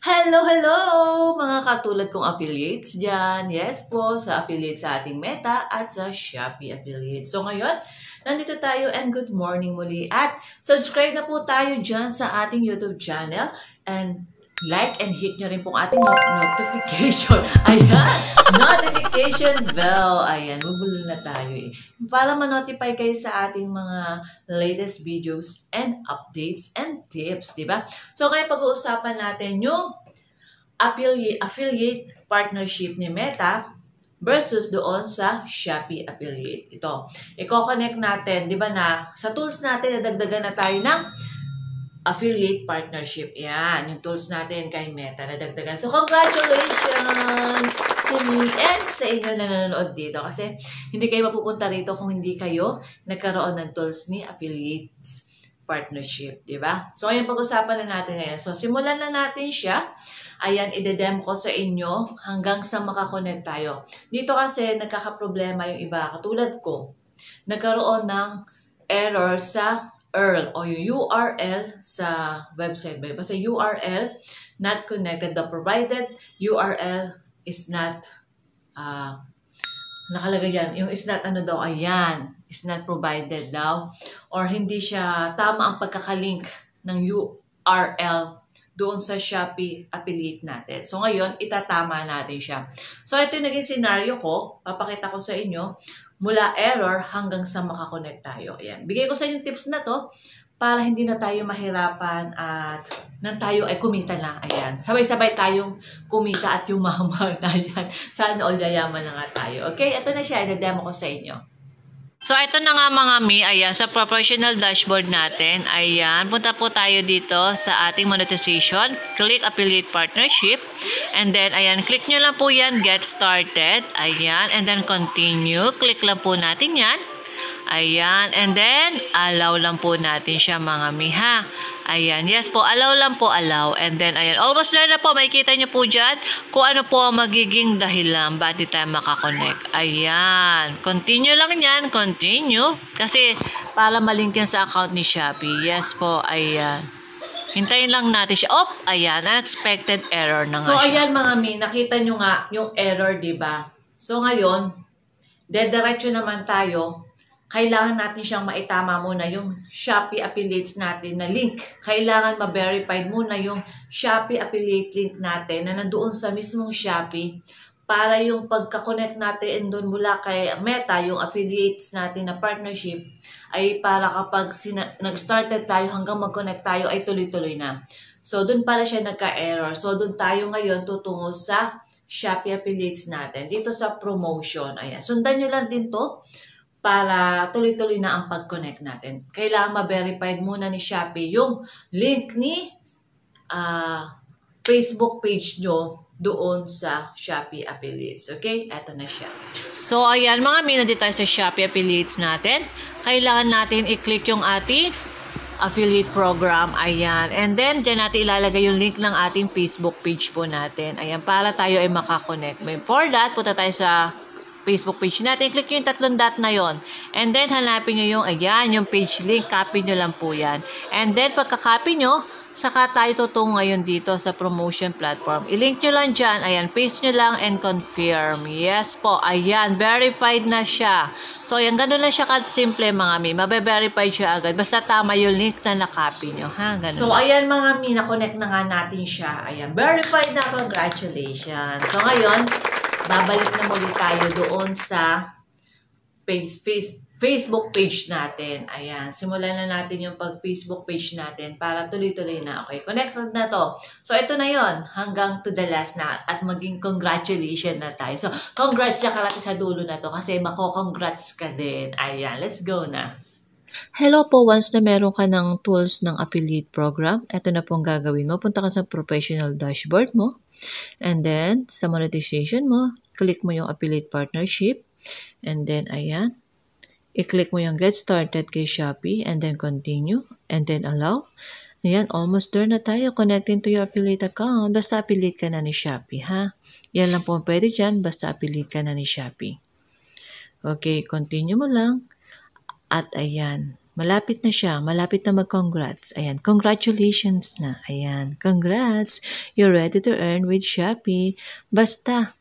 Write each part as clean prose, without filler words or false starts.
Hello, hello! Mga katulad kong affiliates dyan. Yes po, sa affiliate sa ating Meta at sa Shopee affiliate. So ngayon, nandito tayo and good morning muli. At subscribe na po tayo dyan sa ating YouTube channel. And like and hit nyo rin pong ating notification. Ayan! Notification bell. Ayan, bubulol na tayo eh. Para ma-notify kayo sa ating mga latest videos and updates and tips, di ba? So, ngayon pag-uusapan natin yung affiliate partnership ni Meta versus doon sa Shopee affiliate. Ito, i-connect natin, di ba na, sa tools natin, nadagdagan na tayo ng affiliate partnership. Yan, yung tools natin kay Meta nadagdagan. So, congratulations to me and sa inyo na nanonood dito. Kasi, hindi kayo mapupunta rito kung hindi kayo nagkaroon ng tools ni affiliate partnership. Diba? So, ayan, pag-usapan na natin ngayon. So, simulan na natin siya. Ayan, ide-demo ko sa inyo hanggang sa makakonect tayo. Dito kasi, nagkakaproblema yung iba. Katulad ko, nagkaroon ng error sa URL o yung URL sa website. Basta URL not connected. The provided URL is not nakalagay yan. Yung is not ano daw, ayan. Is not provided daw. Or hindi siya tama ang pagkakalink ng URL doon sa Shopee affiliate natin. So ngayon, itatama natin siya. So ito yung naging scenario ko. Papakita ko sa inyo mula error hanggang sa makakonect tayo. Ayan. Bigay ko sa inyo tips na to para hindi na tayo mahirapan at nang tayo ay kumita na. Ayan. Sabay-sabay tayong kumita at yumaman. Ayan. Sana all yayaman na nga tayo. Okay? Ito na siya. I-demo ko sa inyo. So, ito na nga mga mi, ayan, sa professional dashboard natin, ayan, punta po tayo dito sa ating monetization, click affiliate partnership, and then, ayan, click nyo lang po yan, get started, ayan, and then continue, click lang po natin yan, ayan, and then, allow lang po natin siya mga mi, ha. Ayan, yes po, allow lang po, allow. And then, ayan, almost there na po, makikita nyo po dyan kung ano po ang magiging dahilan ba't di tayo makakonect. Ayan, continue lang yan, continue. Kasi, para malink yan sa account ni Shopee. Yes po, ayan. Hintayin lang natin siya. Oh, ayan, unexpected error na nga siya. So, ayan mga mi, nakita nyo nga yung error, diba? So, ngayon, dediretso naman tayo. Kailangan natin siyang maitama muna yung Shopee affiliates natin na link. Kailangan ma-verified muna yung Shopee affiliate link natin na nandoon sa mismong Shopee para yung pagka-connect natin doon mula kay Meta, yung affiliates natin na partnership, ay para kapag nag-started tayo hanggang mag-connect tayo ay tuloy-tuloy na. So, doon pala siya nagka-error. So, doon tayo ngayon tutungo sa Shopee affiliates natin. Dito sa promotion. Ayan. Sundan nyo lang din to para tuloy-tuloy na ang pag-connect natin. Kailangan ma-verified muna ni Shopee yung link ni Facebook page nyo doon sa Shopee affiliates. Okay? Eto na siya. So, ayan mga mi, nandito tayo sa Shopee affiliates natin. Kailangan natin i-click yung ating affiliate program. Ayan. And then, dyan natin ilalagay yung link ng ating Facebook page po natin. Ayan, para tayo ay makakonect. For that, punta tayo sa Facebook page natin. Click yung tatlong dot na yon. And then, hanapin nyo yung, ayan, yung page link. Copy nyo lang po yan. And then, pagka-copy nyo, saka tayo tutungo ngayon dito sa promotion platform. I-link nyo lang dyan. Ayan, paste nyo lang and confirm. Yes po. Ayan, verified na siya. So, ayan, ganun lang siya ka-simple mga mi. Mabe-verified siya agad. Basta tama yung link na na-copy nyo. Ha? Ganun. So, ayan mga mi, na-connect na nga natin siya. Ayan, verified na. Congratulations. So, ngayon, babalik na muli tayo doon sa Facebook page natin. Ayan. Simulan na natin yung pag-Facebook page natin para tuloy-tuloy na. Okay. Connected na to. So, ito na yon hanggang to the last na at maging congratulations na tayo. So, congrats siya karati sa dulo na to kasi mako-congrats ka din. Ayan. Let's go na. Hello po, once na meron ka ng tools ng affiliate program, ito na po ang gagawin mo. Punta ka sa professional dashboard mo. And then, sa monetization mo, click mo yung affiliate partnership. And then, ayan. I-click mo yung get started kay Shopee. And then, continue. And then, allow. Ayan, almost there na tayo. Connecting to your affiliate account. Basta affiliate ka na ni Shopee, ha? Yan lang po pwede dyan. Basta affiliate ka na ni Shopee. Okay, continue mo lang. At ayan. Malapit na siya. Malapit na mag-congrats. Ayan. Congratulations na. Ayan. Congrats. You're ready to earn with Shopee. Basta,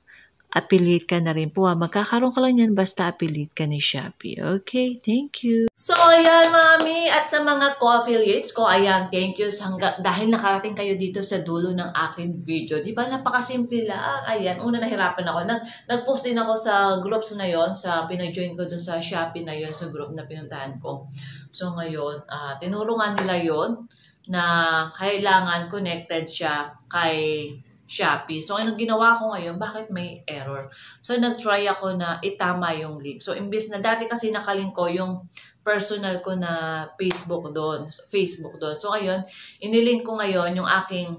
affiliate ka na rin po. Magkakaroon ka lang yan basta affiliate ka ni Shopee. Okay, thank you. So, ayan, mami. At sa mga co-affiliates ko, ayan, thank you. Dahil nakarating kayo dito sa dulo ng aking video. Di ba, napakasimple lang. Ayan, una nahirapan ako. Nag-post din ako sa groups na yon, sa pinajoin ko dun sa Shopee na yon, sa group na pinuntahan ko. So, ngayon, tinulungan nila yon na kailangan connected siya kay Shopee. So, anong ginawa ko ngayon, bakit may error? So, nag-try ako na itama yung link. So, imbis na dati kasi nakalink ko yung personal ko na Facebook doon. So, ngayon, inilink ko ngayon yung aking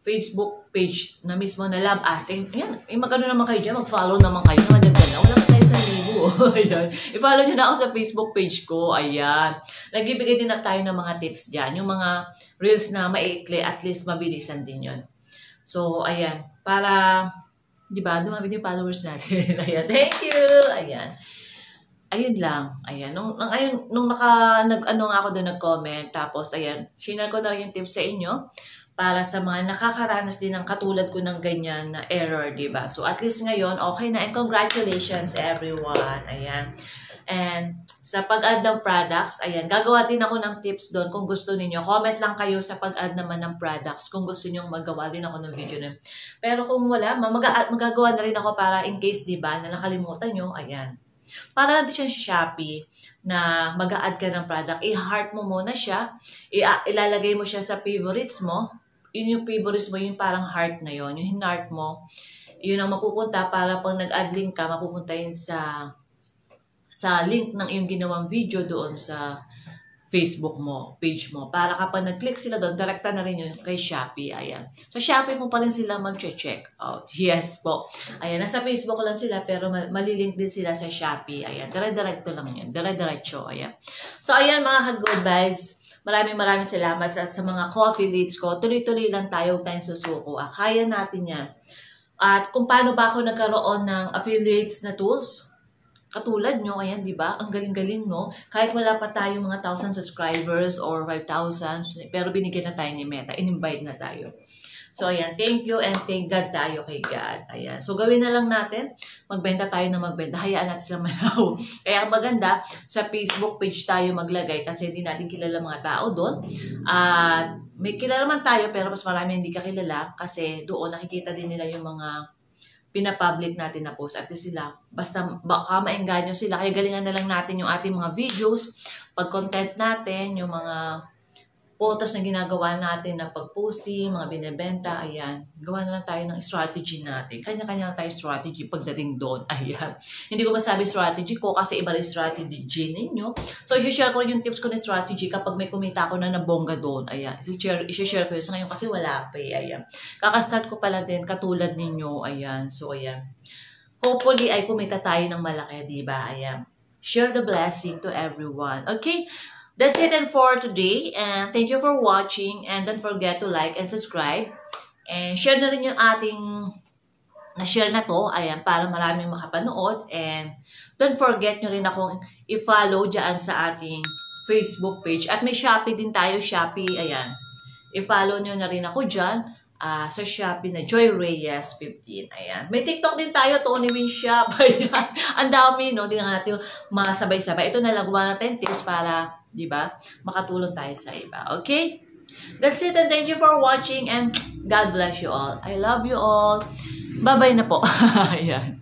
Facebook page na mismo na Love Asking. Ayan, magano naman kayo dyan, mag-follow naman kayo. Nandyan na, wala pa tayo sa libo. Ayan, i-follow nyo na ako sa Facebook page ko. Ayan. Nagbibigay din na tayo ng mga tips dyan. Yung mga reels na maiikli, at least mabilisan din yun. So, ayan. Para, di ba, dumami din followers natin. Ayan. Thank you! Ayan. Ayun lang. Ayan. Nung ako doon nag-comment, tapos, ayan, share ko na yung tips sa inyo para sa mga nakakaranas din ng katulad ko ng ganyan na error, di ba? So, at least ngayon, okay na. And congratulations, everyone. Ayan. And sa pag-add ng products, ayan, gagawa din ako ng tips doon kung gusto niyo. Comment lang kayo sa pag-add naman ng products kung gusto niyo magawa din ako ng video na. Pero kung wala, magagawa na rin ako para in case, di ba, na nakalimutan nyo, ayan. Para natin siya sa Shopee na mag-a-add ka ng product, i-heart mo muna siya, ilalagay mo siya sa favorites mo. Yun yung favorites mo, yung parang heart na yon, yung heart mo, yun ang mapupunta para pag nag-add link ka, mapupunta yun sa link ng iyong ginawang video doon sa Facebook mo, page mo. Para kapag nag-click sila doon, direkta na rin yun kay Shopee. Ayan. Sa Shopee mo pa rin sila mag-check out. Yes po. Ayan, nasa Facebook lang sila pero malilink din sila sa Shopee. Ayan, dire-diretto lang yun. Dire-diretso. Ayan. So, ayan mga ka-good vibes. Maraming salamat sa mga co-affiliates ko. Tuloy-tuloy lang tayo, huwag tayong susuko. Kaya natin yan. At kung paano ba ako nagkaroon ng affiliates na tools, katulad nyo, ayan, di ba? Ang galing-galing, no? Kahit wala pa tayong mga 1,000 subscribers or 5,000, pero binigyan na tayo ni Meta. In-invite na tayo. So, ayan, thank you and thank God tayo kay God. Ayan. So, gawin na lang natin. Magbenta tayo na magbenta. Hayaan natin sila malaw. Kaya maganda, sa Facebook page tayo maglagay kasi hindi natin kilala mga tao doon. At may kilala man tayo pero mas marami hindi kakilala kasi doon nakikita din nila yung mga pinapublic natin na post at sila. Basta baka maengganyo sila. Kaya galingan na lang natin yung ating mga videos, pag-content natin, yung mga photos na ginagawa natin na pag-posting, mga binibenta, ayan. Gawa na lang tayo ng strategy natin. Kanya-kanya lang tayo strategy pagdating doon. Ayan. Hindi ko masabi strategy ko kasi iba rin strategy ninyo. So, i-share ko yung tips ko na strategy kapag may kumita ako na nabongga doon. Ayan. I-share ko yun. So, ngayon kasi wala pa eh. Ayan. Kaka-start ko pala din katulad ninyo. Ayan. So, ayan. Hopefully, ay kumita tayo ng malaki, diba? Ayan. Share the blessing to everyone. Okay? That's it and for today. And thank you for watching. And don't forget to like and subscribe. And share na rin yung ating na-share na to. Ayan, para maraming makapanood. And don't forget nyo rin akong i-follow dyan sa ating Facebook page. At may Shopee din tayo. Shopee, ayan. I-follow nyo na rin ako dyan. Sa Shopee na Joy Reyes 15. Ayan. May TikTok din tayo, Tony Win Shop. Ayan. Ang dami, no? Hindi na natin masabay-sabay. Ito na lang, gumawa natin tips para, di ba, makatulong tayo sa iba. Okay? That's it and thank you for watching and God bless you all. I love you all. Bye-bye na po. Ayan.